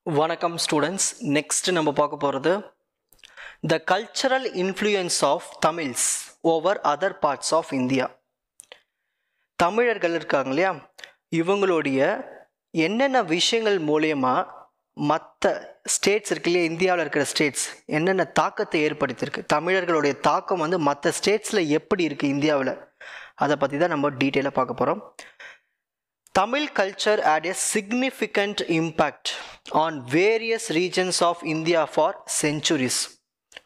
வணக்கம் students. Next நம்ம பார்க்க போகிறது the cultural influence of Tamils over other parts of India. தமிழர்கள் இருக்காங்க இல்லையா, இவங்களுடைய என்னென்ன விஷயங்கள் மூலயமா மற்ற ஸ்டேட்ஸ் இருக்கு இல்லையா, இந்தியாவில் இருக்கிற ஸ்டேட்ஸ் என்னென்ன தாக்கத்தை ஏற்படுத்தியிருக்கு, தமிழர்களுடைய தாக்கம் வந்து மற்ற ஸ்டேட்ஸில் எப்படி இருக்குது இந்தியாவில், அதை பற்றி தான் நம்ம டீட்டெயிலாக பார்க்க போகிறோம். Tamil culture had a significant impact on various regions of India for centuries.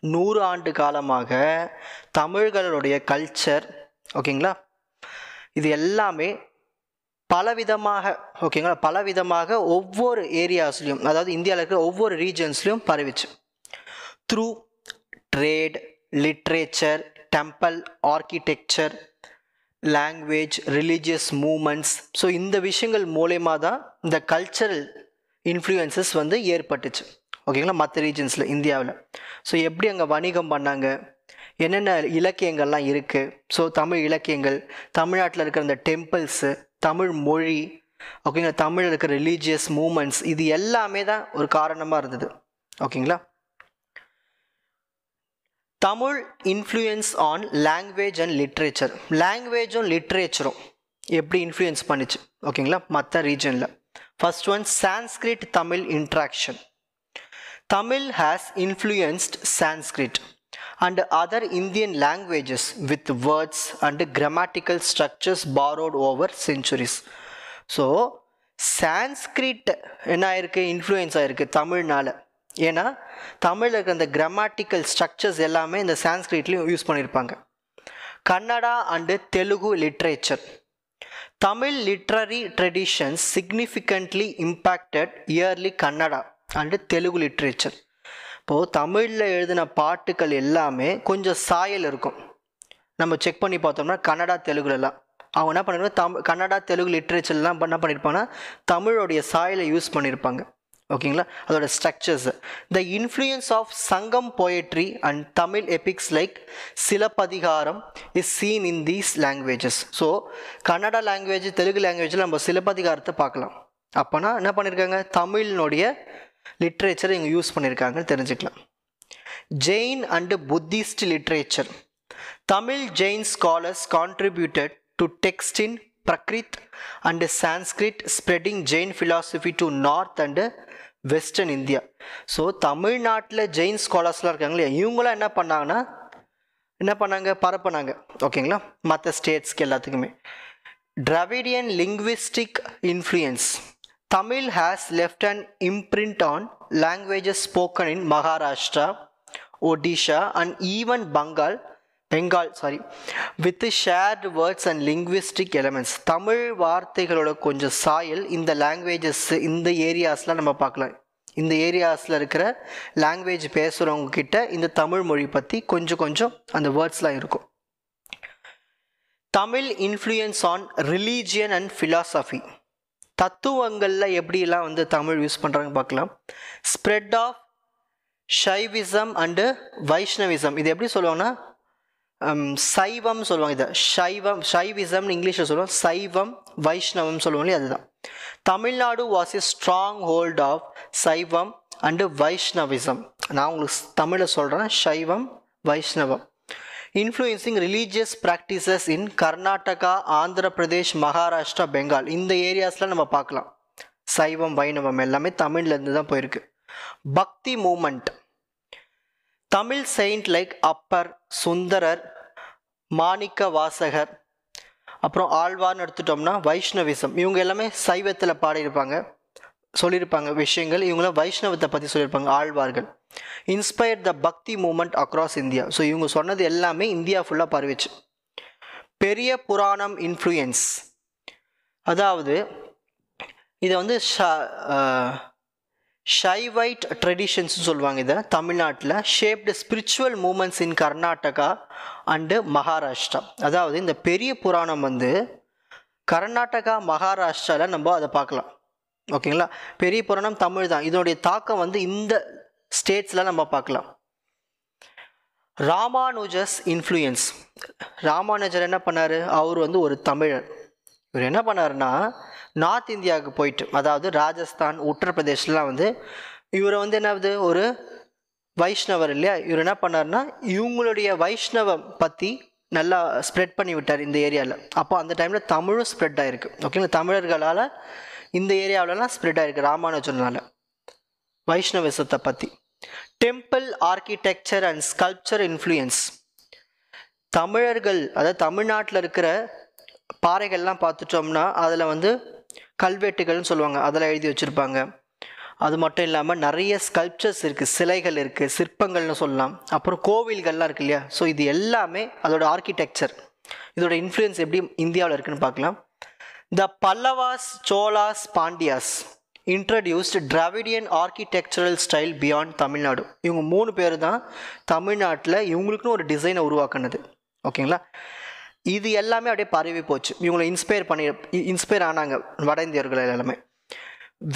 100 ஆண்டு காலமாக தமிழர்களுடைய கல்ச்சர் ஓகேங்களா, இது எல்லாமே பலவிதமாக ஒவ்வொரு ஏரியாஸ்லையும், அதாவது இந்தியாவில் இருக்கிற ஒவ்வொரு ரீஜன்ஸ்லையும் பரவிச்சு. Through trade, literature, temple architecture, language, religious movements. So இந்த விஷயங்கள் மூலயமா தான் இந்த கல்ச்சரல் இன்ஃப்ளூயன்சஸ் வந்து ஏற்பட்டுச்சு ஓகேங்களா மற்ற ரீஜன்ஸில் இந்தியாவில். ஸோ எப்படி அங்கே வணிகம் பண்ணாங்க, என்னென்ன இலக்கியங்கள்லாம் இருக்குது, ஸோ தமிழ் இலக்கியங்கள், தமிழ்நாட்டில் இருக்கிற அந்த டெம்பிள்ஸு, தமிழ் மொழி ஓகேங்களா, தமிழில் இருக்கிற ரிலீஜியஸ் மூமெண்ட்ஸ், இது எல்லாமே தான் ஒரு காரணமாக இருந்தது ஓகேங்களா. Tamil influence on language and literature. லாங்குவேஜும் லிட்ரேச்சரும் எப்படி இன்ஃப்ளூயன்ஸ் பண்ணிச்சு ஓகேங்களா மற்ற ரீஜனில். First one, Sanskrit Tamil interaction. Tamil has influenced Sanskrit and other Indian languages with words and grammatical structures borrowed over centuries. So Sanskrit என்ன ஆயிருக்கு, இன்ஃப்ளூயன்ஸ் ஆகிருக்கு தமிழ்னால. ஏன்னா தமிழில் இருக்கிற அந்த கிராமட்டிக்கல் ஸ்ட்ரக்சர்ஸ் எல்லாமே இந்த சான்ஸ்கிரிட்லேயும் யூஸ் பண்ணியிருப்பாங்க. Kannada and Telugu literature. Tamil literary traditions significantly impacted early Kannada and Telugu literature. இப்போது தமிழில் எழுதின பாட்டுக்கள் எல்லாமே கொஞ்சம் சாயல் இருக்கும். நம்ம செக் பண்ணி பார்த்தோம்னா கன்னடா தெலுங்குலலாம் அவங்க என்ன பண்ணியிருப்பாங்க, கன்னடா தெலுங்கு லிட்ரேச்சர்லாம் என்ன பண்ணியிருப்பாங்கன்னா தமிழோடைய சாயலை யூஸ் பண்ணியிருப்பாங்க ஓகேங்களா, அதோட structures. The influence of Sangam poetry and Tamil epics like Silappatikaram is seen in these languages. So Kannada language, Telugu லாங்குவேஜில் நம்ம சிலப்பதிகாரத்தை பார்க்கலாம். அப்போனா என்ன பண்ணியிருக்காங்க, தமிழினுடைய லிட்ரேச்சரை இங்கே யூஸ் பண்ணியிருக்காங்கன்னு தெரிஞ்சுக்கலாம். Jain and Buddhist literature. Tamil Jain scholars contributed to text in Prakrit and Sanskrit, spreading Jain philosophy to north and western India. So தமிழ்நாட்டில் ஜெயின் ஸ்காலர்ஸ்லாம் இருக்காங்க இல்லையா, இவங்களாம் என்ன பண்ணாங்க பரப்புனாங்க ஓகேங்களா மற்ற ஸ்டேட்ஸ்க்கு எல்லாத்துக்குமே. Dravidian linguistic influence. Tamil has left an imprint on languages spoken in Maharashtra, Odisha and even Bengal with shared words and linguistic elements. Tamil வார்த்தைகளோட கொஞ்சம் சாயல் இந்த லாங்குவேஜஸ், இந்த ஏரியாஸ்லாம் நம்ம பார்க்கலாம். இந்த ஏரியாஸில் இருக்கிற லாங்குவேஜ் பேசுகிறவங்க கிட்ட இந்த தமிழ் மொழி பற்றி கொஞ்சம் அந்த வேர்ட்ஸ்லாம் இருக்கும். Tamil influence on religion and philosophy. தத்துவங்களில் எப்படிலாம் வந்து தமிழ் யூஸ் பண்ணுறாங்க பார்க்கலாம். Spread of Shaivism and Vaishnavism. இது எப்படி சொல்லுவாங்கன்னா சைவம் சொல்லுவாங்க. இதை ஷைவிசம்னு இங்கிலீஷில் சொல்லுவாங்க, சைவம் வைஷ்ணவம் சொல்லுவாங்க இல்லையா, அதுதான். Tamil Nadu was a stronghold of Saivam and Vaishnavism. நான் உங்களுக்கு தமிழில் சொல்கிறேன், Saivam Vaishnavam. Influencing religious practices in Karnataka, Andhra Pradesh, Maharashtra, Bengal. இந்த ஏரியாஸில் நம்ம பார்க்கலாம் சைவம் வைணவம் எல்லாமே தமிழ்லேருந்து தான் போயிருக்கு. Bhakti movement. Tamil saint like Appar, Sundarar, Manikkavasagar, அப்புறம் ஆழ்வார்னு எடுத்துட்டோம்னா வைஷ்ணவிசம். இவங்க எல்லாமே சைவத்தில் பாடியிருப்பாங்க, சொல்லியிருப்பாங்க விஷயங்கள். இவங்களாம் வைஷ்ணவத்தை பற்றி சொல்லியிருப்பாங்க ஆழ்வார்கள். இன்ஸ்பயர்ட் த பக்தி மூமெண்ட் அக்ராஸ் இந்தியா. ஸோ இவங்க சொன்னது எல்லாமே இந்தியா ஃபுல்லாக பரவிச்சு. பெரிய புராணம் இன்ஃப்ளூயன்ஸ். அதாவது இதை வந்து ஷைவைட் ட்ரெடிஷன்ஸ் சொல்லுவாங்க. இதை தமிழ்நாட்டில் shaped spiritual moments in Karnataka and Maharashtra. அதாவது இந்த பெரிய புராணம் வந்து கர்நாடகா, மகாராஷ்டிராவில் நம்ம அதை பார்க்கலாம் ஓகேங்களா. பெரிய புராணம் தமிழ் தான், இதனுடைய தாக்கம் வந்து இந்த ஸ்டேட்ஸில் நம்ம பார்க்கலாம். ராமானுஜஸ் இன்ஃப்ளூயன்ஸ். ராமானுஜர் என்ன பண்ணார், அவர் வந்து ஒரு தமிழர். இவர் என்ன பண்ணாருன்னா நார்த் இந்தியாவுக்கு போயிட்டு, அதாவது ராஜஸ்தான், உத்தரப்பிரதேஷ்லாம் வந்து இவரை வந்து என்னது ஒரு வைஷ்ணவர் இல்லையா, இவர் என்ன பண்ணார்னா இவங்களுடைய வைஷ்ணவம் பற்றி நல்லா ஸ்ப்ரெட் பண்ணி விட்டார் இந்த ஏரியாவில். அப்போ அந்த டைமில் தமிழும் ஸ்ப்ரெட் ஆகிருக்கு. ஓகேங்களா, தமிழர்களால் இந்த ஏரியாவிலலாம் ஸ்ப்ரெட் ஆகிருக்கு ராமானுஜனால் வைஷ்ணவிசத்தை பற்றி. Temple architecture and sculpture influence. தமிழர்கள், அதாவது தமிழ்நாட்டில் இருக்கிற பாறைகள்லாம் பார்த்துட்டோம்னா அதில் வந்து கல்வெட்டுகள்னு சொல்லுவாங்க, அதெல்லாம் எழுதி வச்சுருப்பாங்க. அது மட்டும் இல்லாமல் நிறைய ஸ்கல்ப்சர்ஸ் இருக்குது, சிலைகள் இருக்குது, சிற்பங்கள்னு சொல்லலாம். அப்புறம் கோவில்கள்லாம் இருக்கு இல்லையா. ஸோ இது எல்லாமே அதோட ஆர்கிடெக்சர், இதோட இன்ஃப்ளூயன்ஸ் எப்படி இந்தியாவில் இருக்குன்னு பார்க்கலாம். The Pallavas, Cholas, Pandyas introduced Dravidian architectural style beyond Tamil Nadu. இவங்க 3 பேர் தான் தமிழ்நாட்டில் இவங்களுக்குன்னு ஒரு டிசைனை உருவாக்குனது. ஓகேங்களா, இது எல்லாமே அப்படியே பரவி போச்சு. இவங்களை இன்ஸ்பயர் ஆனாங்க வட இந்தியர்கள் எல்லாமே.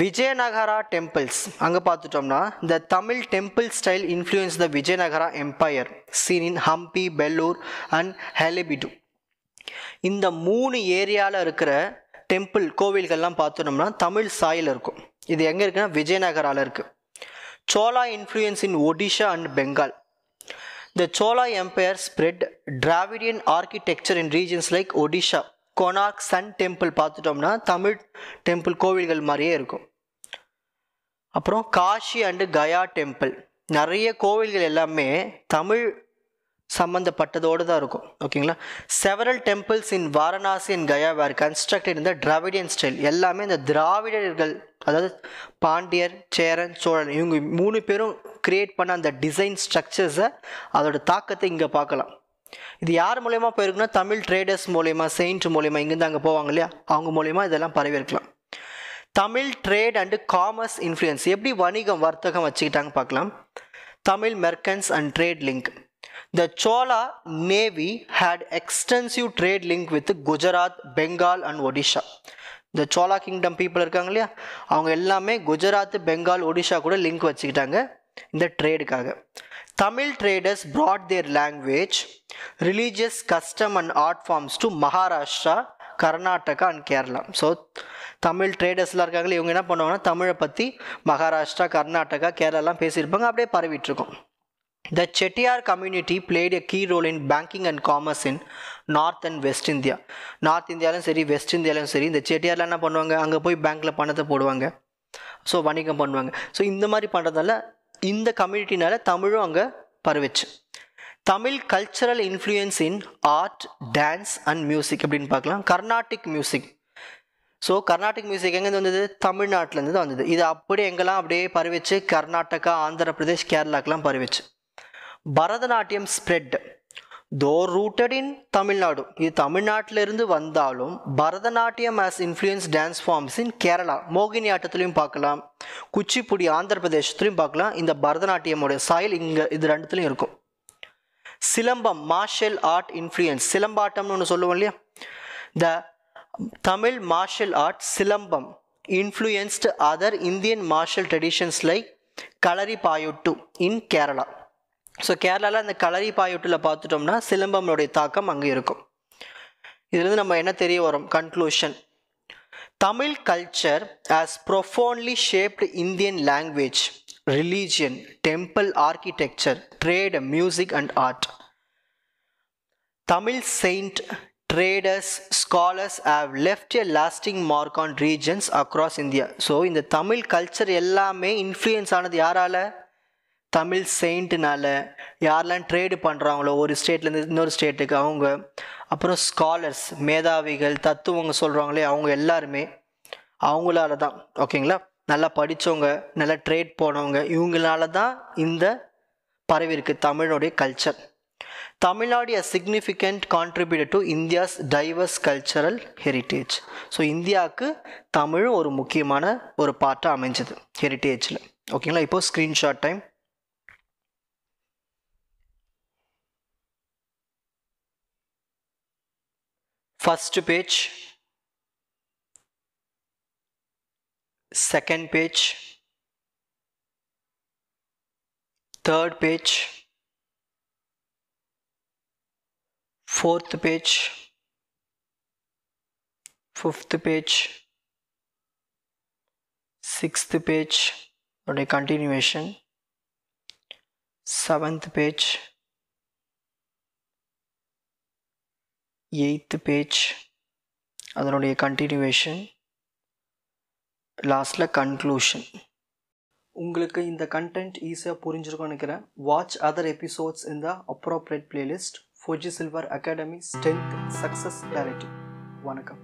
விஜயநகரா டெம்பிள்ஸ், அங்கே பார்த்துட்டோம்னா the Tamil temple style influence the Vijayanagara empire seen in Hampi, Belur and Halebidu. இந்த 3 ஏரியாவில் இருக்கிற டெம்பிள் கோவில்கள்லாம் பார்த்தோம்னா தமிழ் சாயில் இருக்கும். இது எங்கே இருக்குன்னா விஜயநகராவில் இருக்குது. Chola influence in Odisha and Bengal. The Chola Empire spread Dravidian architecture in regions like Odisha. Konark Sun Temple பார்த்துட்டோம்னா தமிழ் டெம்பிள் கோவில்கள் மாதிரியே இருக்கும். அப்புறம் காஷி அண்டு கயா டெம்பிள், நிறைய கோவில்கள் எல்லாமே தமிழ் சம்மந்தப்பட்டதோடு தான் இருக்கும். ஓகேங்களா, several temples in Varanasi and Gaya were constructed in the Dravidian style. எல்லாமே இந்த திராவிடர்கள், அதாவது பாண்டியர், சேரன், சோழன், இவங்க 3 பேரும் கிரியேட் பண்ண அந்த டிசைன் ஸ்ட்ரக்சர்ஸை, அதோட தாக்கத்தை இங்கே பார்க்கலாம். இது யார் மூலயமா போயிருக்குன்னா தமிழ் ட்ரேடர்ஸ் மூலயமா, செயின்ட் மூலயமா, இங்கேருந்து அங்கே போவாங்க இல்லையா, அவங்க மூலயமா இதெல்லாம் பரவி இருக்கலாம். Tamil trade and commerce influence, எப்படி வணிகம் வர்த்தகம் வச்சுக்கிட்டாங்க பார்க்கலாம். Tamil merchants and trade link. The Chola Navy had extensive trade link with Gujarat, Bengal and Odisha. The Chola Kingdom people இருக்காங்க இல்லையா, அவங்க எல்லாமே குஜராத், பெங்கால், ஒடிஷா கூட லிங்க் வச்சுக்கிட்டாங்க இந்த ட்ரேடுக்காக. Tamil traders brought their language, religious custom and art forms to Maharashtra, Karnataka and Kerala. So Tamil ட்ரேடர்ஸ்லாம் இருக்காங்களே, இவங்க என்ன பண்ணுவாங்கன்னா தமிழை பற்றி மகாராஷ்டிரா, கர்நாடகா, கேரளாலாம் பேசியிருப்பாங்க, அப்படியே பரவிட்டுருக்கோம். The Chettiar community played a key role in banking and commerce in North and West India. North இந்தியாவிலும் சரி, வெஸ்ட் இந்தியாவிலும் சரி, இந்த செட்டியார்லாம் என்ன பண்ணுவாங்க, அங்கே போய் பேங்க்கில் பணத்தை போடுவாங்க, ஸோ வணிகம் பண்ணுவாங்க. ஸோ இந்த மாதிரி பண்ணுறதால இந்த கம்யூனிட்டினால தமிழும் அங்கே பரவிச்சு. Tamil cultural influence in art, dance and music அப்படின்னு பார்க்கலாம். Carnatic music. So Carnatic music எங்கேருந்து வந்தது, தமிழ்நாட்டிலேருந்து தான் வந்தது. இது அப்படியே எங்கெல்லாம் அப்படியே பரவிச்சு, கர்நாடகா, ஆந்திர பிரதேஷ், கேரளாக்கெலாம் பரவிச்சு. Bharatanatyam spread though rooted in Tamil Nadu. இது தமிழ்நாட்டிலிருந்து வந்தாலும் Bharatanatyam as influence dance forms in Kerala. மோகினி ஆட்டத்துலையும் பார்க்கலாம், குச்சிப்புடி ஆந்திர பிரதேசத்துலையும் பார்க்கலாம். இந்த பரதநாட்டியமோடைய சாயல் இங்கே இது 2துலையும் இருக்கும். Silambam martial art influence. சிலம்பாட்டம்னு ஒன்று சொல்லுவோம் இல்லையா, the Tamil martial art Silambam influenced other Indian martial traditions like Kalaripayattu in Kerala. So கேரளாவில் அந்த களரி பாயுட்டில் பார்த்துட்டோம்னா சிலம்பம்னுடைய தாக்கம் அங்கே இருக்கும். இதுலேருந்து நம்ம என்ன தெரிய வரும், conclusion. Tamil culture has profoundly shaped Indian language, religion, temple architecture, trade, music and art. Tamil saint, traders, scholars have left a lasting mark on regions across India. So இந்த தமிழ் கல்ச்சர் எல்லாமே இன்ஃப்ளூயன்ஸ் ஆனது யாரால, தமிழ் செயிண்ட்னால. யாரெல்லாம் ட்ரேடு பண்ணுறாங்களோ ஒரு ஸ்டேட்லேருந்து இன்னொரு ஸ்டேட்டுக்கு அவங்க, அப்புறம் ஸ்காலர்ஸ், மேதாவிகள், தத்துவங்க சொல்கிறாங்களே அவங்க எல்லாருமே அவங்களால தான். ஓகேங்களா, நல்லா படித்தவங்க, நல்லா ட்ரேட் போனவங்க, இவங்களால தான் இந்த பரவி இருக்குது தமிழனுடைய culture. Tamil Nadu a significant contributor to India's diverse cultural heritage. So இந்தியாவுக்கு தமிழும் ஒரு முக்கியமான ஒரு பார்ட்டாக அமைஞ்சது ஹெரிட்டேஜில். ஓகேங்களா, இப்போது screenshot time. First page, second page, third page, fourth page, fifth page, 6th page உடைய continuation, 7th page, 8th page அதனுடைய கண்டினியூவேஷன், லாஸ்ட்டில் கன்க்ளூஷன். உங்களுக்கு இந்த கண்டென்ட் ஈஸியாக புரிஞ்சிருக்கும்னு நினைக்கிறேன். Watch other episodes in the appropriate playlist. Fuji Silver Academy strength success clarity. வணக்கம்.